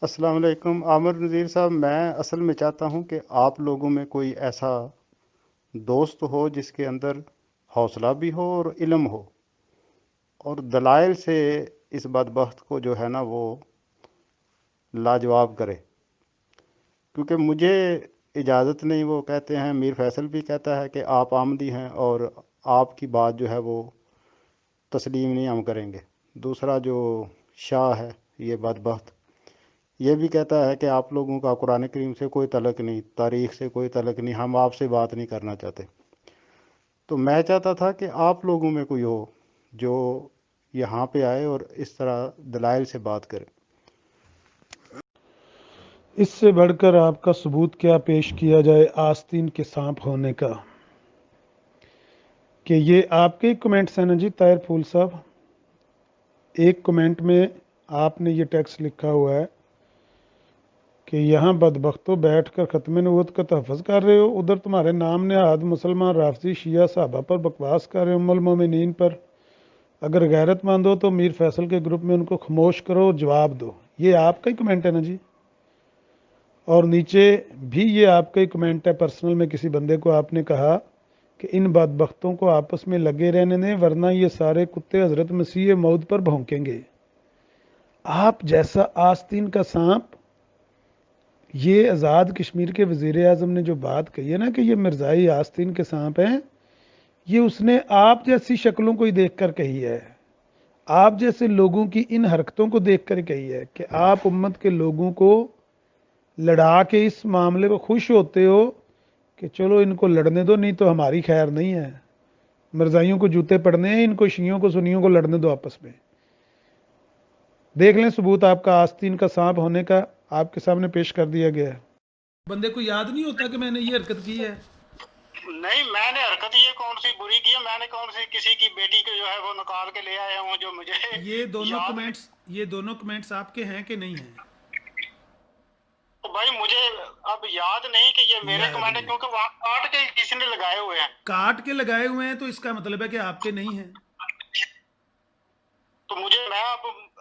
अस्सलाम वालेकुम आमिर नज़ीर साहब। मैं असल में चाहता हूं कि आप लोगों में कोई ऐसा दोस्त हो जिसके अंदर हौसला भी हो और इल्म हो और दलाइल से इस बदबख्त को जो है ना वो लाजवाब करे। क्योंकि मुझे इजाज़त नहीं, वो कहते हैं, मीर फैसल भी कहता है कि आप आमदी हैं और आपकी बात जो है वो तस्लीम नहीं हम करेंगे। दूसरा जो शाह है, ये बदबख्त, ये भी कहता है कि आप लोगों का कुरान करीम से कोई तलक नहीं, तारीख से कोई तलक नहीं, हम आपसे बात नहीं करना चाहते। तो मैं चाहता था कि आप लोगों में कोई हो जो यहाँ पे आए और इस तरह दलाइल से बात करे। इससे बढ़कर आपका सबूत क्या पेश किया जाए आस्तीन के सांप होने का? कि ये आपके ही कमेंट्स हैं ना जी ताहिर फूल साहब। एक कमेंट में आपने ये टेक्स्ट लिखा हुआ है कि यहाँ बदबख्तों बैठ कर ख़त्म नबूवत का तहफ़्फ़ुज़ कर रहे हो, उधर तुम्हारे नाम नहाद मुसलमान राफजी शिया साहबा पर बकवास कर रहे हो, उम्मुल मोमिनीन पर। अगर गैरतमंद हो तो मीर फैसल के ग्रुप में उनको खामोश करो और जवाब दो। ये आपका ही कमेंट है ना जी। और नीचे भी ये आपका ही कमेंट है, पर्सनल में किसी बंदे को आपने कहा कि इन बदबख्तों को आपस में लगे रहने दें वरना ये सारे कुत्ते हजरत मसीह मौद पर भौंकेंगे। आप जैसा आस्तीन का सांप, ये आज़ाद कश्मीर के वज़ीर आज़म ने जो बात कही है ना कि ये मिर्ज़ाई आस्तीन के सांप हैं, ये उसने आप जैसी शक्लों को ही देख कर कही है, आप जैसे लोगों की इन हरकतों को देख कर कही है कि आप उम्मत के लोगों को लड़ा के इस मामले को खुश होते हो कि चलो इनको लड़ने दो, नहीं तो हमारी खैर नहीं है, मिर्जाइयों को जूते पड़ने हैं, इनको शियों को सुनियों को लड़ने दो आपस में। देख लें सबूत आपका आस्तीन का सांप होने का, आपके सामने पेश कर दिया गया है। बंदे को याद नहीं होता कि मैंने ये हरकत की है। नहीं, मैंने हरकत ये कौन सी बुरी की है? मैंने कौन सी किसी की बेटी को जो है वो निकाल के ले आया हूँ जो मुझे ये दोनों कमेंट्स आपके हैं कि नहीं हैं? तो भाई मुझे अब याद नहीं कि ये मेरे कमेंट है, क्योंकि वहां काट के किसी ने लगाए हुए हैं। काट के लगाए हुए हैं तो इसका मतलब है कि आपके नहीं हैं। तो मुझे मैं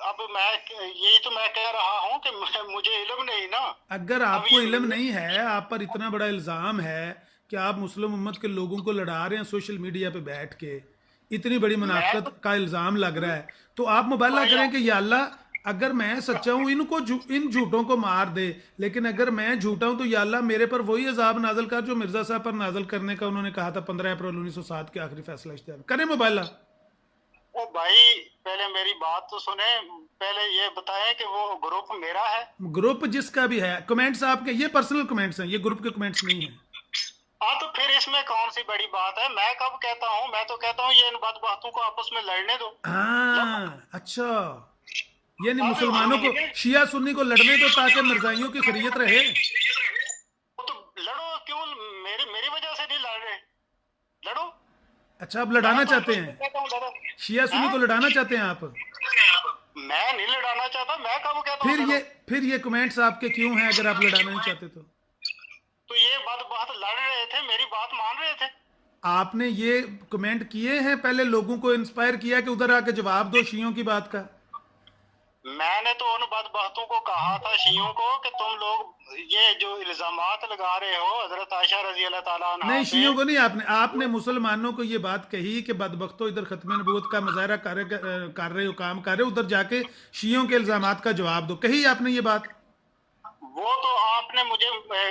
अब मैं यही तो मैं कह रहा हूँ कि मुझे इल्म नहीं ना। अगर आपको इल्म नहीं है, आप पर इतना बड़ा इल्ज़ाम है कि आप मुस्लिम उम्मत के लोगों को लड़ा रहे हैं सोशल मीडिया पे बैठ के, इतनी बड़ी मैं मुनाफिकत का इल्ज़ाम लग रहा है, तो आप मुबाला करें कि या अल्लाह, अगर मैं सच्चा हूँ इन झूठों को मार दे, लेकिन अगर मैं झूठा हूँ तो या अल्लाह मेरे पर वही अजाब नाजल कर जो मिर्जा साहब पर नाजल करने का उन्होंने कहा था 15 अप्रैल 1907 के आखिरी फैसला इख्तियार करें। मुबाला ओ भाई, पहले मेरी बात तो सुने। पहले ये बताएं कि वो ग्रुप मेरा है। ग्रुप जिसका भी है, कमेंट्स आपके ये पर्सनल कमेंट्स हैं, ये ग्रुप के कमेंट्स नहीं है। हाँ, तो फिर इसमें कौन सी बड़ी बात है? मैं कब कहता हूँ? मैं तो कहता हूँ ये इन बदबख्तों को आपस में लड़ने दो। हाँ अच्छा, यानी अब मुसलमानों को, शिया सुन्नी को लड़ने दो ताकि मिर्जाइयों की खैरियत रहे। तो लड़ो, क्यों मेरी मेरी वजह से नहीं लड़ रहे? लड़ो। अच्छा, आप लड़ाना चाहते हैं, कहता हूँ लड़ो। शिया सुन्नी को लड़ाना चाहते हैं आप? मैं नहीं लड़ाना चाहता, मैं कब कहता हूँ फिर लड़ो? ये कमेंट्स आपके क्यों हैं अगर आप लड़ाना नहीं चाहते तो ये बात लड़ रहे थे, मेरी बात मान रहे थे। आपने ये कमेंट किए हैं, पहले लोगों को इंस्पायर किया कि उधर आके जवाब दो शियों की बात का? मैंने तो उन बदबख्तों को कहा था, शियों को, कि तुम लोग ये जो इल्जामात लगा रहे हो हजरत आयशा रजी अल्लाह ताला अन्हा नहीं, पे। शियों को नहीं, आपने मुसलमानों को ये बात कही कि बदबख्तों इधर खत्म नबूवत का मुजाहरा कर रहे हो, काम कर रहे हो, उधर जाके शियों के इल्जामात का जवाब दो, कही आपने ये बात? वो तो आपने मुझे,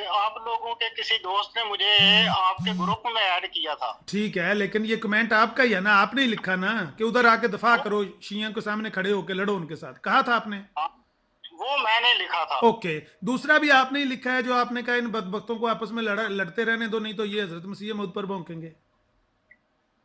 आप लोगों के किसी दोस्त ने मुझे आपके ग्रुप में ऐड किया था। ठीक है, लेकिन ये कमेंट आपका ही है ना, आपने ही लिखा ना कि उधर आके दफा करो, शिया के सामने खड़े होके लड़ो उनके साथ, कहा था आपने? वो मैंने लिखा था। ओके, दूसरा भी आपने ही लिखा है जो आपने कहा इन बदबख्तों को आपस में लड़ते रहने दो, नहीं तो ये हजरत मसीह मौत पर भौंकेंगे।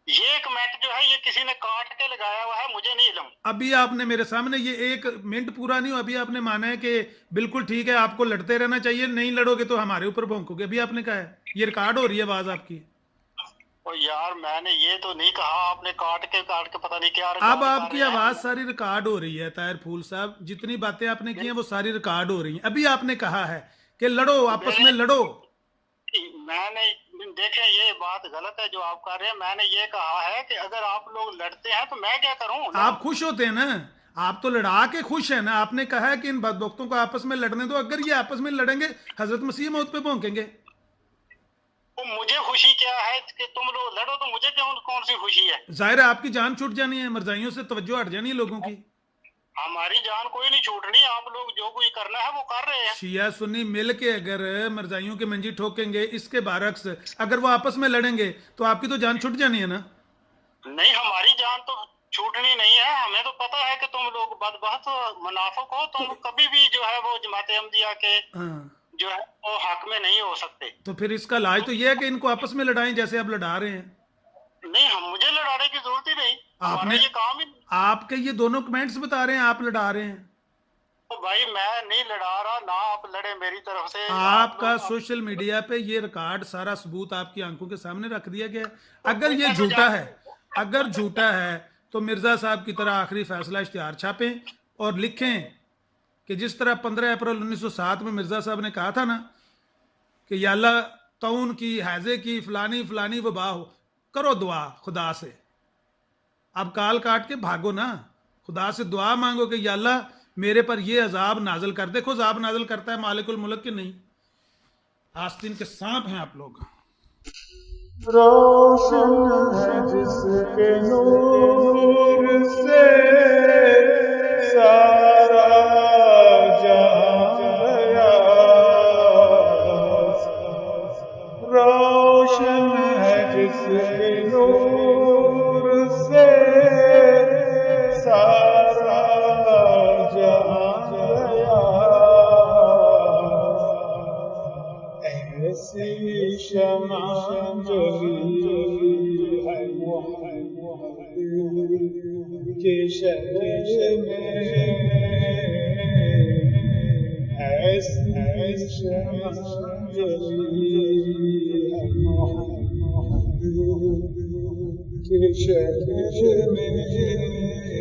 ये कमेंट जो है ये किसी ने काट के लगाया हुआ है, मुझे नहीं इल्म। अभी आपने मेरे सामने, ये एक मिनट पूरा नहीं हुआ, अभी आपने माना है कि बिल्कुल ठीक है, आपको लड़ते रहना चाहिए, नहीं लड़ोगे तो हमारे ऊपर भौंकोगे, अभी आपने कहा है, ये रिकॉर्ड हो रही है आवाज आपकी। और यार मैंने ये तो नहीं कहा, आपने काट के पता नहीं क्या अब आपकी आवाज सारी रिकॉर्ड हो रही है ताहिर फूल साहब, जितनी बातें आपने की हैं वो सारी रिकॉर्ड हो रही हैं। अभी आपने कहा है कि लड़ो, आपस में लड़ो। मैंने देखे ये बात गलत है जो आप कर रहे हैं। मैंने ये कहा है कि अगर आप लोग लड़ते हैं तो मैं क्या करूं? आप खुश होते हैं ना, आप तो लड़ा के खुश हैं ना, आपने कहा है कि इन बदबख्तों को आपस में लड़ने दो, अगर ये आपस में लड़ेंगे हजरत मसीह मौत पे भौंकेंगे। तो मुझे खुशी क्या है कि तुम लोग लड़ो, तो मुझे कौन सी खुशी है? जाहिर है आपकी जान छूट जानी है, मरजाइयों से तवज्जो हट जानी है लोगों की। हमारी जान कोई नहीं छूटनी, आप लोग जो कुछ करना है वो कर रहे हैं। शिया सुन्नी मिल के अगर मरजाइयों के मंजी ठोकेंगे, इसके बारक्स अगर वो आपस में लड़ेंगे तो आपकी तो जान छूट जानी है ना। नहीं, हमारी जान तो छूटनी नहीं है। हमें तो पता है कि तुम लोग बदबख्त मुनाफिक हो, तुम कभी भी जो है वो जमात अहमदिया के जो है वो हक में नहीं हो सकते। तो फिर इसका इलाज तो ये है कि इनको आपस में लड़ाएं जैसे आप लड़ा रहे हैं। नहीं, हम मुझे लड़ाने की जरूरत ही नहीं, हमारा ये काम ही। आपके ये दोनों कमेंट्स बता रहे हैं आप लड़ा रहे हैं। तो भाई मैं नहीं लड़ा रहा ना, आप लड़े मेरी तरफ से। आपका सोशल मीडिया पे ये रिकॉर्ड सारा सबूत आपकी आंखों के सामने रख दिया गया। अगर ये झूठा है, अगर झूठा है तो मिर्जा साहब की तरह आखिरी फैसला इश्तिहार छापें और लिखें कि जिस तरह 15 अप्रैल 1907 में मिर्जा साहब ने कहा था ना कि या अल्लाह तौन की, हैजे की, फलानी फलानी वबा हो, करो दुआ खुदा से। अब काल काट के भागो ना, खुदा से दुआ मांगो कि या अल्लाह मेरे पर ये अजाब नाजल कर। देखो अजाब नाजल करता है मालिकुल मुल्क के नहीं, आस्तीन के सांप हैं आप लोग। रोशन है जिसके नूर से सारा जहां गया, रोशन है जिसके नूर से सारा जहां गया, ऐसी शमा जली है मोहम्मद के शहर में, ऐसी शमा जली है मोहम्मद के शहर में।